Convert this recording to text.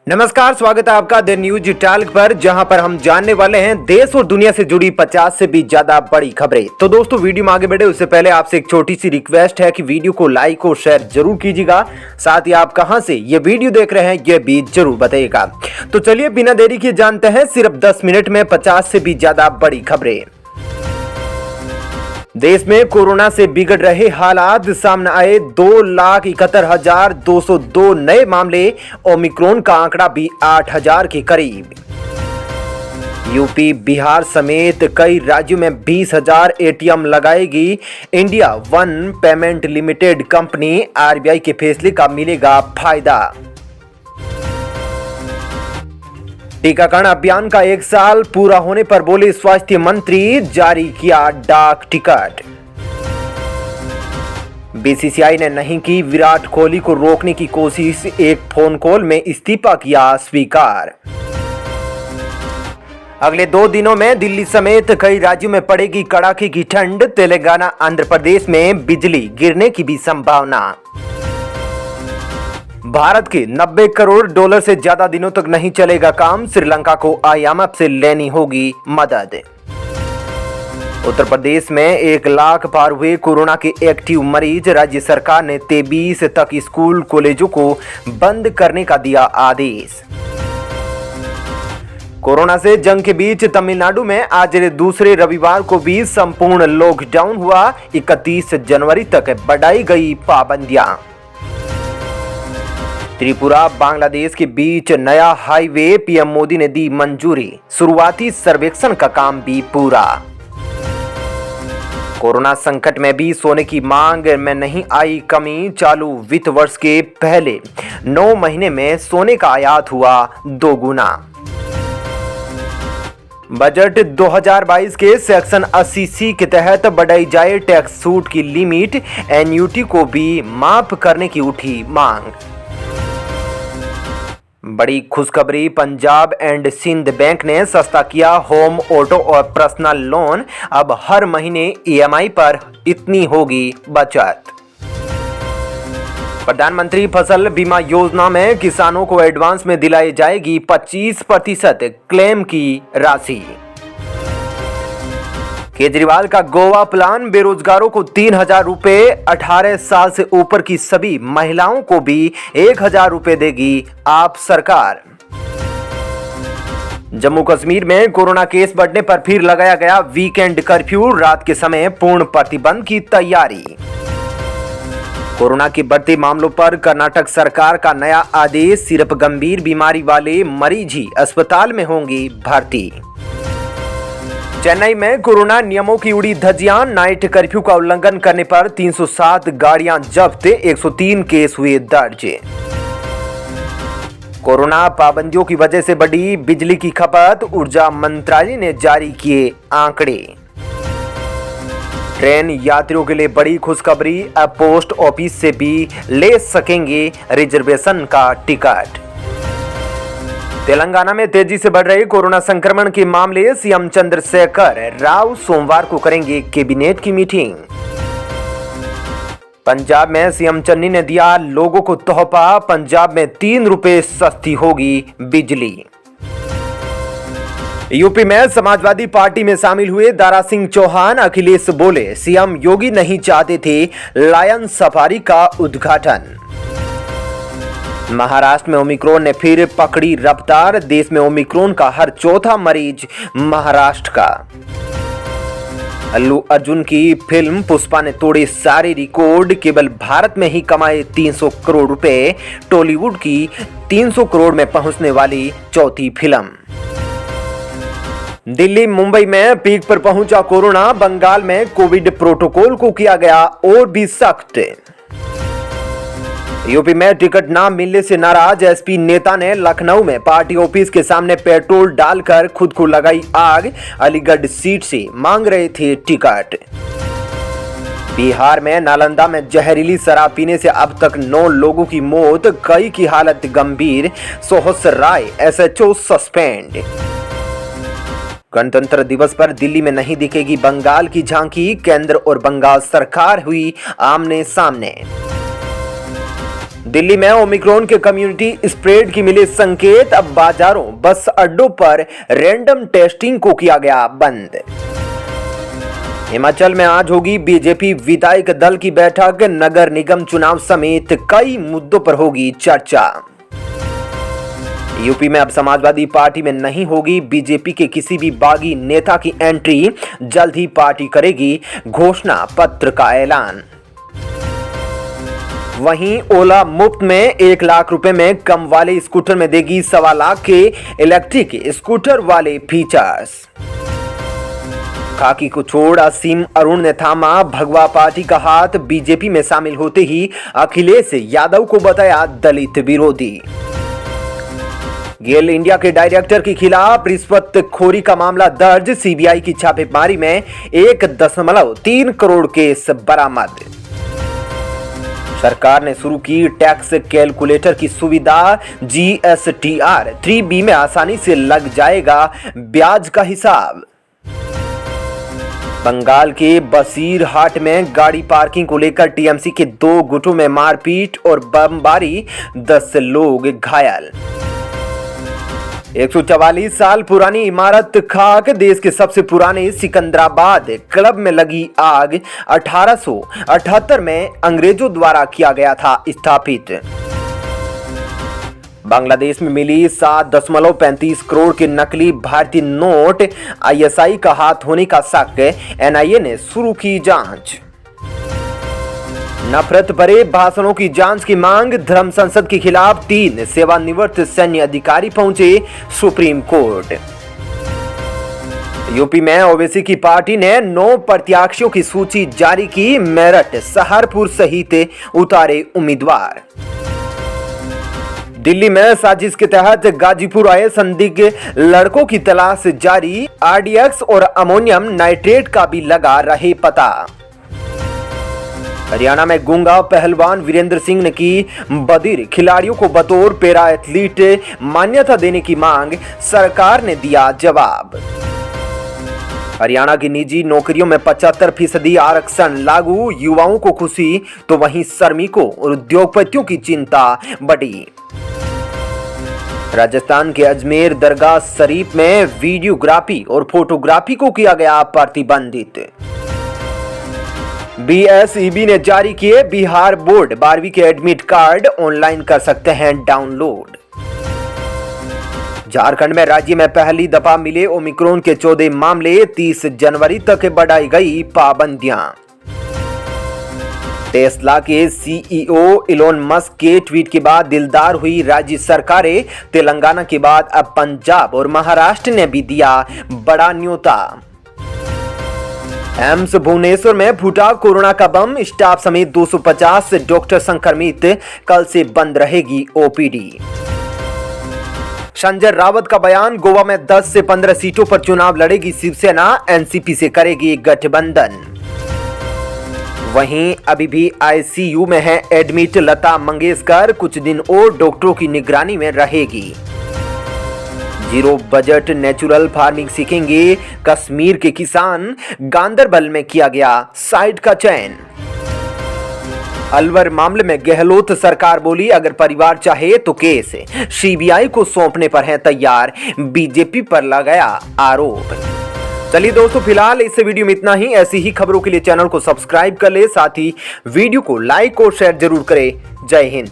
नमस्कार, स्वागत है आपका द न्यूज टॉक पर, जहां पर हम जानने वाले हैं देश और दुनिया से जुड़ी 50 से भी ज्यादा बड़ी खबरें। तो दोस्तों, वीडियो में आगे बढ़े उससे पहले आपसे एक छोटी सी रिक्वेस्ट है कि वीडियो को लाइक और शेयर जरूर कीजिएगा। साथ ही आप कहां से ये वीडियो देख रहे हैं ये भी जरूर बताइएगा। तो चलिए बिना देरी किए जानते हैं सिर्फ 10 मिनट में 50 से भी ज्यादा बड़ी खबरें। देश में कोरोना से बिगड़ रहे हालात, सामने आए 2,71,202 नए मामले, ओमिक्रॉन का आंकड़ा भी 8,000 के करीब। यूपी, बिहार समेत कई राज्यों में 20,000 एटीएम लगाएगी India one payment limited company. RBI के फैसले का मिलेगा फायदा। टीकाकरण अभियान का 1 साल पूरा होने पर बोले स्वास्थ्य मंत्री, जारी किया डाक टिकट। बीसीसीआई ने नहीं की विराट कोहली को रोकने की कोशिश, एक फोन कॉल में इस्तीफा किया स्वीकार। अगले 2 दिनों में दिल्ली समेत कई राज्यों में पड़ेगी कड़ाके की ठंड। तेलंगाना, आंध्र प्रदेश में बिजली गिरने की भी संभावना। भारत के 90 करोड़ डॉलर से ज्यादा दिनों तक नहीं चलेगा काम, श्रीलंका को आईएमएफ से लेनी होगी मदद। उत्तर प्रदेश में 1 लाख पार हुए कोरोना के एक्टिव मरीज, राज्य सरकार ने 23 तक स्कूल कॉलेजों को बंद करने का दिया आदेश। कोरोना से जंग के बीच तमिलनाडु में आज दूसरे रविवार को भी संपूर्ण लॉकडाउन हुआ। 31 जनवरी तक बढ़ाई गई पाबंदियां। त्रिपुरा, बांग्लादेश के बीच नया हाईवे, पीएम मोदी ने दी मंजूरी, शुरुआती सर्वेक्षण का काम भी पूरा। कोरोना संकट में भी सोने की मांग में नहीं आई कमी, चालू वित्त वर्ष के पहले 9 महीने में सोने का आयात हुआ 2 गुना। बजट 2022 के सेक्शन 80C के तहत बढ़ाई जाए टैक्स छूट की लिमिट, एन्युटी को भी माफ करने की उठी मांग। बड़ी खुशखबरी, पंजाब एंड सिंध बैंक ने सस्ता किया होम, ऑटो और पर्सनल लोन। अब हर महीने ईएमआई पर इतनी होगी बचत। प्रधानमंत्री फसल बीमा योजना में किसानों को एडवांस में दिलाई जाएगी 25% क्लेम की राशि। केजरीवाल का गोवा प्लान, बेरोजगारों को 3,000 रुपए, 18 साल से ऊपर की सभी महिलाओं को भी 1,000 रुपए देगी आप सरकार। जम्मू कश्मीर में कोरोना केस बढ़ने पर फिर लगाया गया वीकेंड कर्फ्यू, रात के समय पूर्ण प्रतिबंध की तैयारी। कोरोना के बढ़ते मामलों पर कर्नाटक सरकार का नया आदेश, सिर्फ गंभीर बीमारी वाले मरीज ही अस्पताल में होंगे भर्ती। चेन्नई में कोरोना नियमों की उड़ी धज्जियां, नाइट कर्फ्यू का उल्लंघन करने पर 307 गाड़ियां जब्त, 103 केस हुए दर्ज। कोरोना पाबंदियों की वजह से बढ़ी बिजली की खपत, ऊर्जा मंत्रालय ने जारी किए आंकड़े। ट्रेन यात्रियों के लिए बड़ी खुशखबरी, अब पोस्ट ऑफिस से भी ले सकेंगे रिजर्वेशन का टिकट। तेलंगाना में तेजी से बढ़ रहे कोरोना संक्रमण के मामले, सीएम चंद्रशेखर राव सोमवार को करेंगे कैबिनेट की मीटिंग। पंजाब में सीएम चन्नी ने दिया लोगों को तोहफा, पंजाब में 3 रुपए सस्ती होगी बिजली। यूपी में समाजवादी पार्टी में शामिल हुए दारा सिंह चौहान, अखिलेश बोले सीएम योगी नहीं चाहते थे लायन सफारी का उद्घाटन। महाराष्ट्र में ओमिक्रॉन ने फिर पकड़ी रफ्तार, देश में ओमिक्रॉन का हर चौथा मरीज महाराष्ट्र का। अल्लू अर्जुन की फिल्म पुष्पा ने तोड़े सारे रिकॉर्ड, केवल भारत में ही कमाए 300 करोड़ रुपए, टॉलीवुड की 300 करोड़ में पहुंचने वाली चौथी फिल्म। दिल्ली, मुंबई में पीक पर पहुंचा कोरोना, बंगाल में कोविड प्रोटोकॉल को किया गया और भी सख्त। यूपी में टिकट ना मिलने से नाराज एसपी नेता ने लखनऊ में पार्टी ऑफिस के सामने पेट्रोल डालकर खुद को लगाई आग, अलीगढ़ सीट से मांग रहे थे टिकट। बिहार में नालंदा में जहरीली शराब पीने से अब तक 9 लोगों की मौत, कई की हालत गंभीर, सोहस राय एसएचओ सस्पेंड। गणतंत्र दिवस पर दिल्ली में नहीं दिखेगी बंगाल की झांकी, केंद्र और बंगाल सरकार हुई आमने सामने। दिल्ली में ओमिक्रॉन के कम्युनिटी स्प्रेड की मिले संकेत, अब बाजारों बस अड्डों पर रैंडम टेस्टिंग को किया गया बंद। हिमाचल में आज होगी बीजेपी विधायक दल की बैठक, नगर निगम चुनाव समेत कई मुद्दों पर होगी चर्चा। यूपी में अब समाजवादी पार्टी में नहीं होगी बीजेपी के किसी भी बागी नेता की एंट्री, जल्द ही पार्टी करेगी घोषणा पत्र का ऐलान। वहीं ओला मुफ्त में 1 लाख रुपए में कम वाले स्कूटर में देगी 1.25 लाख के इलेक्ट्रिक स्कूटर वाले फीचर्स। खाकी को छोड़ असीम अरुण ने थामा भगवा पार्टी का हाथ, बीजेपी में शामिल होते ही अखिलेश यादव को बताया दलित विरोधी। गेल इंडिया के डायरेक्टर के खिलाफ रिश्वतखोरी का मामला दर्ज, सीबीआई की छापेमारी में 1.3 करोड़ केस बरामद। सरकार ने शुरू की टैक्स कैलकुलेटर की सुविधा, GSTR 3B में आसानी से लग जाएगा ब्याज का हिसाब। बंगाल के बसीरहाट में गाड़ी पार्किंग को लेकर टीएमसी के 2 गुटों में मारपीट और बमबारी, 10 लोग घायल। 144 साल पुरानी इमारत खाक, देश के सबसे पुराने सिकंदराबाद क्लब में लगी आग, 1878 में अंग्रेजों द्वारा किया गया था स्थापित। बांग्लादेश में मिली 7.35 करोड़ के नकली भारतीय नोट, ISI का हाथ होने का शक, NIA ने शुरू की जांच। नफरत भरे भाषणों की जांच की मांग, धर्म संसद के खिलाफ 3 सेवानिवृत्त सैन्य अधिकारी पहुंचे सुप्रीम कोर्ट। यूपी में ओवैसी की पार्टी ने 9 प्रत्याशियों की सूची जारी की, मेरठ, सहारनपुर सहित उतारे उम्मीदवार। दिल्ली में साजिश के तहत गाजीपुर आए संदिग्ध लड़कों की तलाश जारी, RDX और अमोनियम नाइट्रेट का भी लगा रहे पता। हरियाणा में गूंगा पहलवान वीरेंद्र सिंह ने की बधिर खिलाड़ियों को बतौर पैरा एथलीट मान्यता देने की मांग, सरकार ने दिया जवाब। हरियाणा की निजी नौकरियों में 75% आरक्षण लागू, युवाओं को खुशी तो वहीं श्रमिकों और उद्योगपतियों की चिंता बढ़ी। राजस्थान के अजमेर दरगाह शरीफ में वीडियोग्राफी और फोटोग्राफी को किया गया प्रतिबंधित। BSEB ने जारी किए बिहार बोर्ड 12वीं के एडमिट कार्ड, ऑनलाइन कर सकते हैं डाउनलोड। झारखंड में राज्य में पहली दफा मिले ओमिक्रॉन के 14 मामले, 30 जनवरी तक बढ़ाई गई पाबंदियां। टेस्ला के CEO इलोन मस्क के ट्वीट के बाद दिलदार हुई राज्य सरकारें, तेलंगाना के बाद अब पंजाब और महाराष्ट्र ने भी दिया बड़ा न्योता। एम्स भुवनेश्वर में फूटा कोरोना का बम, स्टाफ समेत 250 डॉक्टर संक्रमित, कल से बंद रहेगी OPD। संजय रावत का बयान, गोवा में 10 से 15 सीटों पर चुनाव लड़ेगी शिवसेना, NCP से करेगी गठबंधन। वहीं अभी भी ICU में है एडमिट लता मंगेशकर, कुछ दिन और डॉक्टरों की निगरानी में रहेगी। 0 बजट नेचुरल फार्मिंग सीखेंगे कश्मीर के किसान, गांदरबल में किया गया साइट का चयन। अलवर मामले में गहलोत सरकार बोली, अगर परिवार चाहे तो केस CBI को सौंपने पर है तैयार, बीजेपी पर लगाया आरोप। चलिए दोस्तों, फिलहाल इस वीडियो में इतना ही। ऐसी ही खबरों के लिए चैनल को सब्सक्राइब कर ले, साथ ही वीडियो को लाइक और शेयर जरूर करें। जय हिंद।